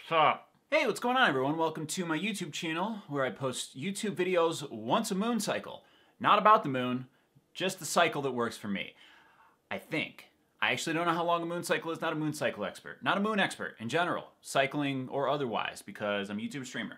Sup? Hey, what's going on, everyone? Welcome to my YouTube channel where I post YouTube videos once a moon cycle. Not about the moon, just the cycle that works for me. I think. I actually don't know how long a moon cycle is, not a moon cycle expert. Not a moon expert in general, cycling or otherwise, because I'm a YouTube streamer.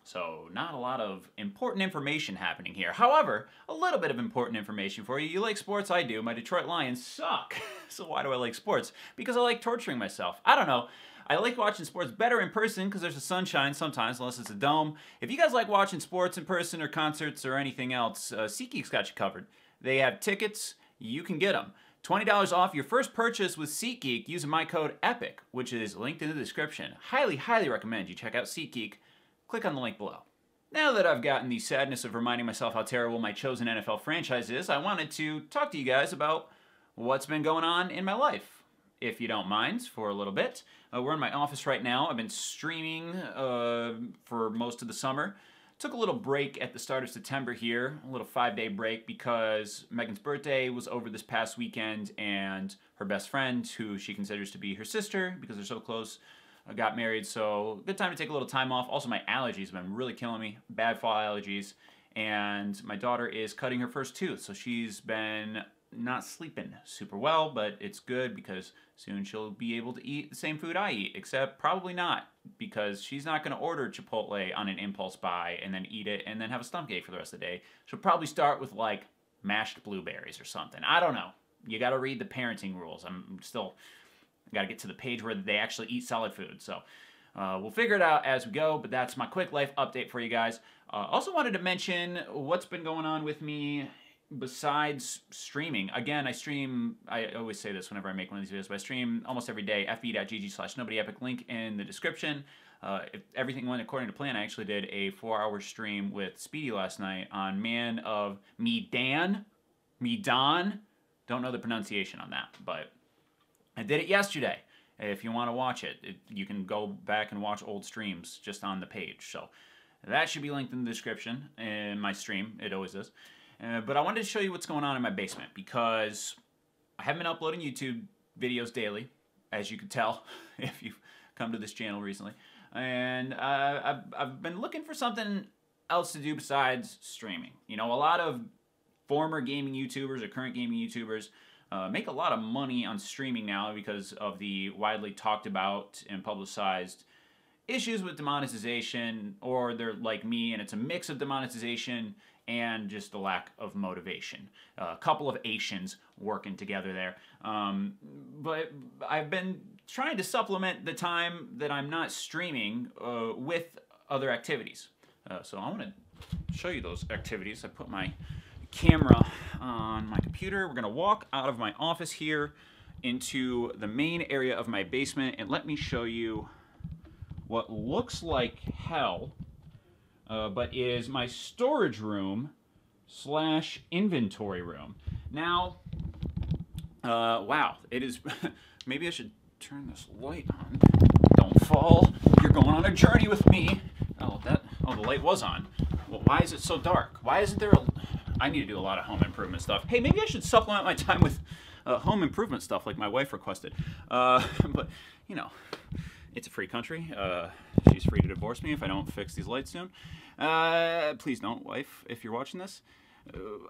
So not a lot of important information happening here. However, a little bit of important information for you. You like sports? I do. My Detroit Lions suck. So why do I like sports? Because I like torturing myself. I don't know. I like watching sports better in person because there's the sunshine sometimes, unless it's a dome. If you guys like watching sports in person or concerts or anything else, SeatGeek's got you covered. They have tickets. You can get them. $20 off your first purchase with SeatGeek using my code EPIC, which is linked in the description. Highly, highly recommend you check out SeatGeek. Click on the link below. Now that I've gotten the sadness of reminding myself how terrible my chosen NFL franchise is, I wanted to talk to you guys about what's been going on in my life, if you don't mind, for a little bit. We're in my office right now. I've been streaming for most of the summer. Took a little break at the start of September here, a little 5-day break because Megan's birthday was over this past weekend and her best friend, who she considers to be her sister because they're so close, got married, so good time to take a little time off. Also, my allergies have been really killing me, bad fall allergies, and my daughter is cutting her first tooth, so she's been not sleeping super well, but it's good because soon she'll be able to eat the same food I eat, except probably not, because she's not going to order Chipotle on an impulse buy and then eat it and then have a stomachache for the rest of the day. She'll probably start with like mashed blueberries or something. I don't know. You got to read the parenting rules. I'm still got to get to the page where they actually eat solid food. So we'll figure it out as we go, but that's my quick life update for you guys. Also wanted to mention what's been going on with me besides streaming. Again, I stream, I always say this whenever I make one of these videos, but I stream almost every day, fb.gg/NobodyEpic, link in the description. If everything went according to plan, I actually did a 4-hour stream with Speedy last night on Man of Medan. Don't know the pronunciation on that, but I did it yesterday. If you want to watch it, you can go back and watch old streams just on the page. So that should be linked in the description in my stream. It always is. But I wanted to show you what's going on in my basement because I haven't been uploading YouTube videos daily, as you can tell if you've come to this channel recently. And I've been looking for something else to do besides streaming. You know, a lot of former gaming YouTubers or current gaming YouTubers make a lot of money on streaming now because of the widely talked about and publicized issues with demonetization, or they're like me and it's a mix of demonetization and just the lack of motivation. A couple of Asians working together there. But I've been trying to supplement the time that I'm not streaming with other activities. So I want to show you those activities. I put my camera on my computer. We're going to walk out of my office here into the main area of my basement, and let me show you what looks like hell, but is my storage room / inventory room. Now, wow, it is, maybe I should turn this light on. Don't fall, you're going on a journey with me. Oh, the light was on. Well, why is it so dark? Why isn't there I need to do a lot of home improvement stuff. Hey, maybe I should supplement my time with home improvement stuff like my wife requested. But, you know, it's a free country. She's free to divorce me if I don't fix these lights soon. Please don't, wife, if you're watching this.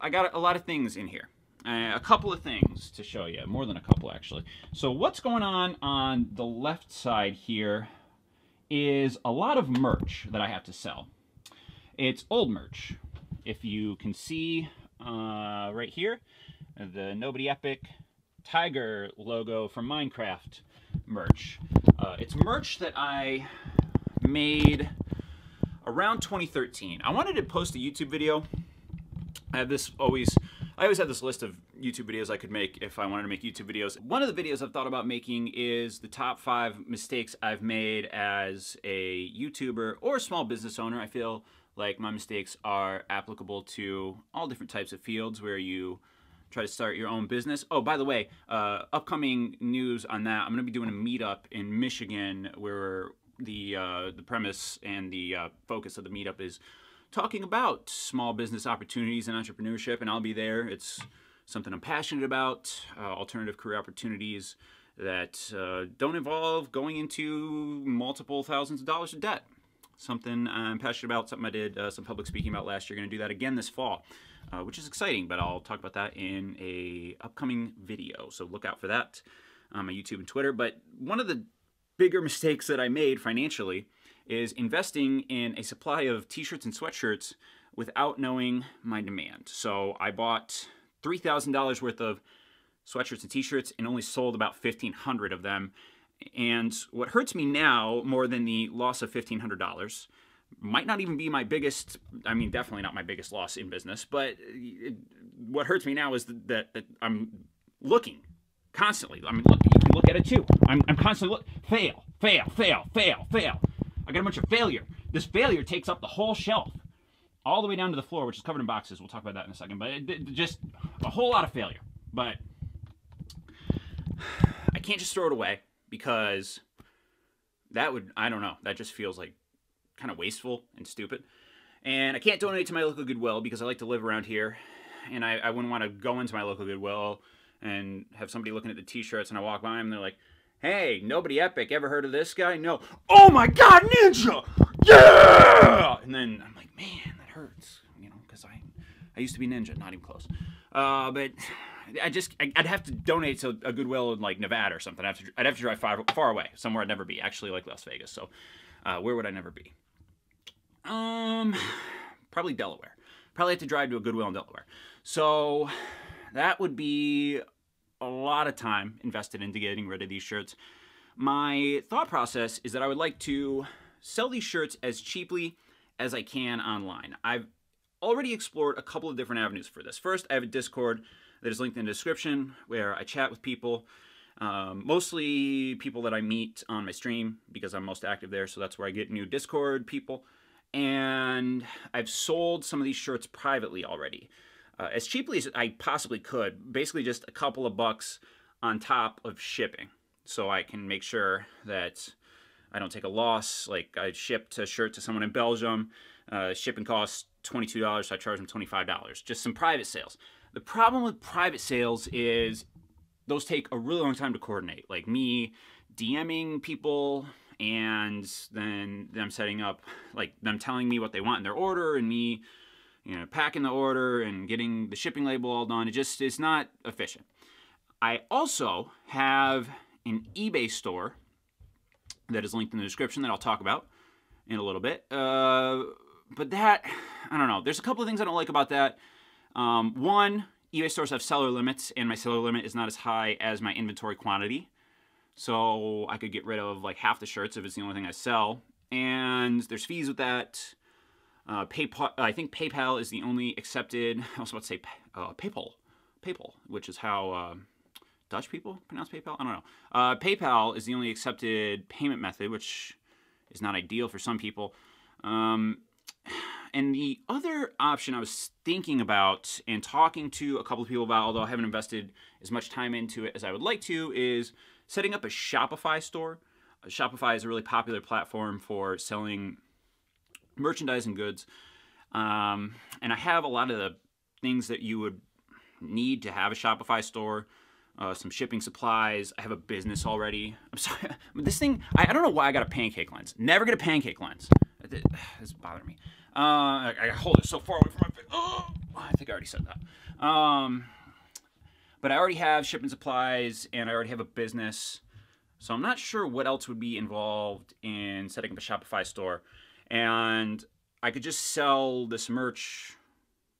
I got a lot of things in here. A couple of things to show you. More than a couple, actually. So what's going on the left side here is a lot of merch that I have to sell. It's old merch. If you can see right here, the NobodyEpic tiger logo from Minecraft merch. It's merch that I made around 2013. I wanted to post a YouTube video. I always had this list of YouTube videos I could make if I wanted to make YouTube videos. One of the videos I've thought about making is the top 5 mistakes I've made as a YouTuber or a small business owner. I feel like my mistakes are applicable to all different types of fields where you try to start your own business. Oh, by the way, upcoming news on that, I'm going to be doing a meetup in Michigan where the premise and the focus of the meetup is talking about small business opportunities and entrepreneurship, and I'll be there. It's something I'm passionate about, alternative career opportunities that don't involve going into multiple thousands of dollars of debt. Something I'm passionate about, something I did some public speaking about last year. Going to do that again this fall, which is exciting, but I'll talk about that in a upcoming video, so look out for that on my YouTube and Twitter. But one of the bigger mistakes that I made financially is investing in a supply of t-shirts and sweatshirts without knowing my demand. So I bought $3,000 worth of sweatshirts and t-shirts and only sold about 1,500 of them. And what hurts me now more than the loss of $1,500 might not even be my biggest, I mean, definitely not my biggest loss in business, but what hurts me now is that I'm looking constantly. I mean, look, you can look at it too. I'm constantly fail. I got a bunch of failure. This failure takes up the whole shelf, all the way down to the floor, which is covered in boxes. We'll talk about that in a second, but just a whole lot of failure. But I can't just throw it away, because that would, I don't know, that just feels like kind of wasteful and stupid. And I can't donate to my local Goodwill because I like to live around here, and I wouldn't want to go into my local Goodwill and have somebody looking at the t-shirts and I walk by them and they're like, hey, NobodyEpic, ever heard of this guy? No. Oh my God, Ninja! Yeah! And then I'm like, man, that hurts, you know, because I used to be Ninja, not even close. But I'd have to donate to a Goodwill in like Nevada or something. I'd have to drive far away, somewhere I'd never be. Actually, like Las Vegas. So, where would I never be? Probably Delaware. Probably have to drive to a Goodwill in Delaware. So that would be a lot of time invested into getting rid of these shirts. My thought process is that I would like to sell these shirts as cheaply as I can online. I've already explored a couple of different avenues for this. First, I have a Discord that is linked in the description where I chat with people, mostly people that I meet on my stream because I'm most active there, so that's where I get new Discord people. And I've sold some of these shirts privately already, as cheaply as I possibly could, basically just a couple of bucks on top of shipping, so I can make sure that I don't take a loss. Like, I shipped a shirt to someone in Belgium, shipping costs $22, so I charge them $25, just some private sales. The problem with private sales is those take a really long time to coordinate, like me DMing people and then them setting up, like them telling me what they want in their order and me, you know, packing the order and getting the shipping label all done. It's not efficient. I also have an eBay store that is linked in the description that I'll talk about in a little bit. But that, I don't know. There's a couple of things I don't like about that. One, eBay stores have seller limits, and my seller limit is not as high as my inventory quantity. So I could get rid of like half the shirts if it's the only thing I sell. And there's fees with that. PayPal, I think PayPal is the only accepted, I was about to say PayPal, which is how Dutch people pronounce PayPal? I don't know. PayPal is the only accepted payment method, which is not ideal for some people. And the other option I was thinking about and talking to a couple of people about, although I haven't invested as much time into it as I would like to, is setting up a Shopify store. Shopify is a really popular platform for selling merchandise and goods. And I have a lot of the things that you would need to have a Shopify store. Some shipping supplies. I have a business already. I'm sorry. This thing, I don't know why I got a pancake lens. Never get a pancake lens. This is bothering me. I hold it so far away from my face. Oh, I think I already said that. But I already have shipping supplies and I already have a business. So I'm not sure what else would be involved in setting up a Shopify store. And I could just sell this merch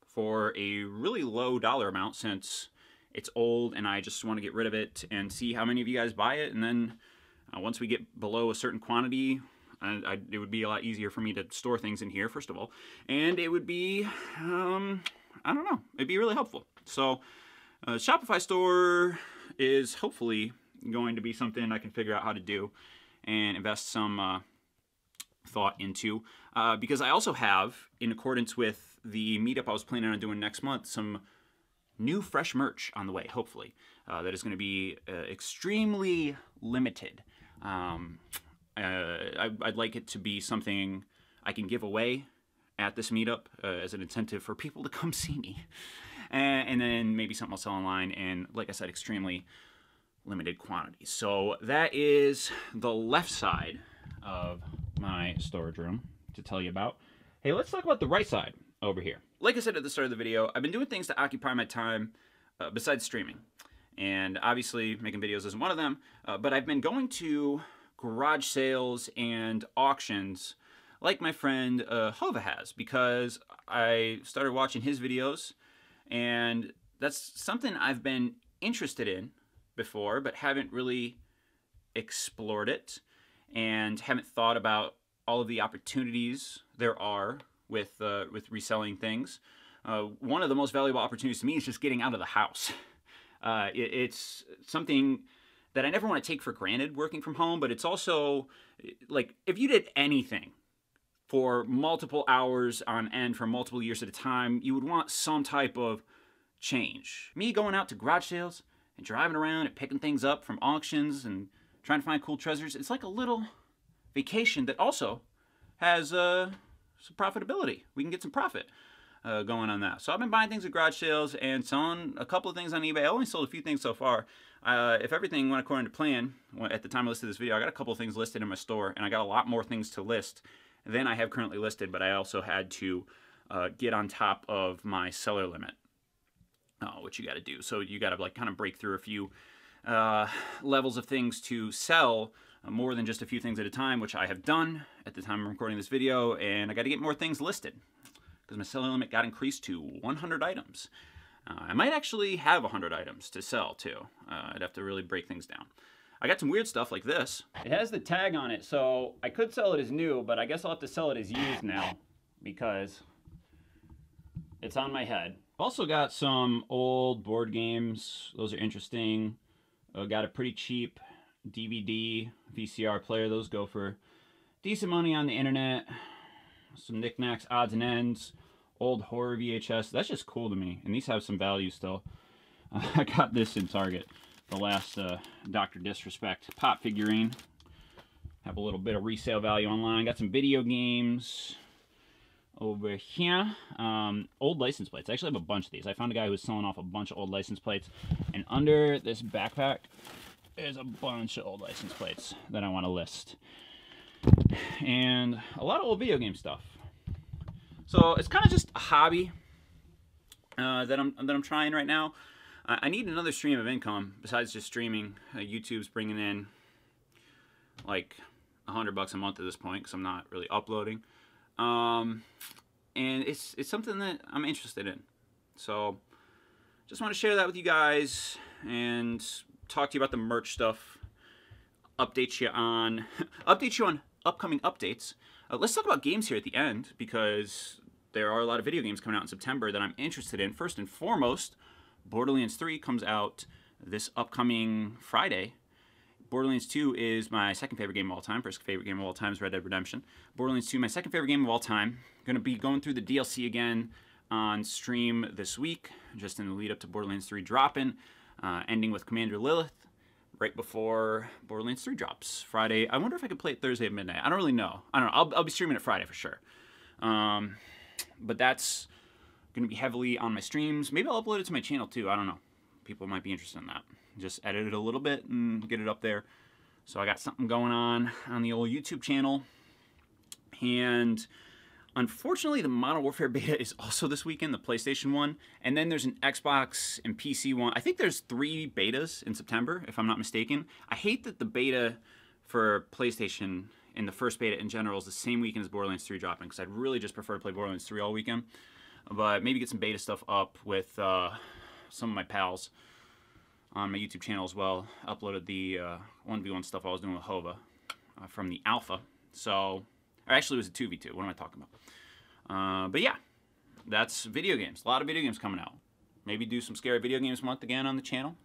for a really low dollar amount since it's old and I just want to get rid of it and see how many of you guys buy it. And then once we get below a certain quantity, it would be a lot easier for me to store things in here, first of all. And it would be, I don't know, it'd be really helpful. So Shopify store is hopefully going to be something I can figure out how to do and invest some thought into. Because I also have, in accordance with the meetup I was planning on doing next month, some new fresh merch on the way, hopefully. That is going to be extremely limited. I'd like it to be something I can give away at this meetup as an incentive for people to come see me. And then maybe something I'll sell online, and like I said, extremely limited quantities. So that is the left side of my storage room to tell you about. Hey, let's talk about the right side over here. Like I said at the start of the video, I've been doing things to occupy my time besides streaming. And obviously making videos isn't one of them, but I've been going to garage sales and auctions like my friend Hova has, because I started watching his videos, and that's something I've been interested in before, but haven't really explored it and haven't thought about all of the opportunities there are with reselling things. One of the most valuable opportunities to me is just getting out of the house. It's something that I never want to take for granted working from home, but it's also like if you did anything for multiple hours on end for multiple years at a time, you would want some type of change. Me going out to garage sales and driving around and picking things up from auctions and trying to find cool treasures, it's like a little vacation that also has some profitability. We can get some profit going on that. So I've been buying things at garage sales and selling a couple of things on eBay. I only sold a few things so far. If everything went according to plan, at the time I listed this video, I got a couple of things listed in my store, and I got a lot more things to list than I have currently listed, but I also had to get on top of my seller limit, which you got to do. So you got to like kind of break through a few levels of things to sell more than just a few things at a time, which I have done at the time I'm recording this video, and I got to get more things listed because my seller limit got increased to 100 items. I might actually have 100 items to sell too. I'd have to really break things down. I got some weird stuff like this. It has the tag on it, so I could sell it as new, but I guess I'll have to sell it as used now because it's on my head. Also got some old board games. Those are interesting. Got a pretty cheap DVD, VCR player. Those go for decent money on the internet. Some knickknacks, odds and ends. Old horror VHS. That's just cool to me, and these have some value still. I got this in Target. The last Dr. Disrespect pop figurine. Have a little bit of resale value online. Got some video games over here. Old license plates. I actually have a bunch of these. I found a guy who was selling off a bunch of old license plates. And under this backpack is a bunch of old license plates that I want to list. And a lot of old video game stuff. So it's kind of just a hobby that I'm trying right now. I need another stream of income besides just streaming. YouTube's bringing in like $100 a month at this point because I'm not really uploading, and it's something that I'm interested in. So just want to share that with you guys and talk to you about the merch stuff. Update you on upcoming updates. Let's talk about games here at the end because there are a lot of video games coming out in September that I'm interested in. First and foremost, Borderlands 3 comes out this upcoming Friday. Borderlands 2 is my second favorite game of all time. First favorite game of all time is Red Dead Redemption. Borderlands 2, my second favorite game of all time. Going to be going through the DLC again on stream this week, just in the lead up to Borderlands 3 dropping, ending with Commander Lilith right before Borderlands 3 drops Friday. I wonder if I could play it Thursday at midnight. I don't really know. I don't know. I'll be streaming it Friday for sure. But that's going to be heavily on my streams. Maybe I'll upload it to my channel too. I don't know. People might be interested in that. Just edit it a little bit and get it up there. So I got something going on the old YouTube channel. And unfortunately, the Modern Warfare beta is also this weekend, the PlayStation one. And then there's an Xbox and PC one. I think there's 3 betas in September, if I'm not mistaken. I hate that the beta for PlayStation and the first beta in general is the same weekend as Borderlands 3 dropping, because I'd really just prefer to play Borderlands 3 all weekend. But maybe get some beta stuff up with some of my pals on my YouTube channel as well. Uploaded the 1v1 stuff I was doing with Hova from the alpha. So, or actually it was a 2v2. What am I talking about? But yeah, that's video games. A lot of video games coming out. Maybe do some scary video games month again on the channel,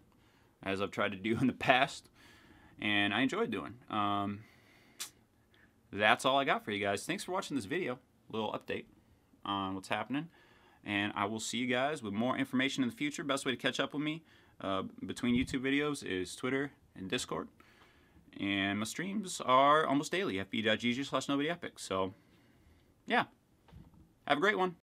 as I've tried to do in the past. And I enjoyed doing. That's all I got for you guys. Thanks for watching this video. Little update on what's happening. And I will see you guys with more information in the future. Best way to catch up with me between YouTube videos is Twitter and Discord. And my streams are almost daily, fb.gg/NobodyEpic. So, yeah. Have a great one.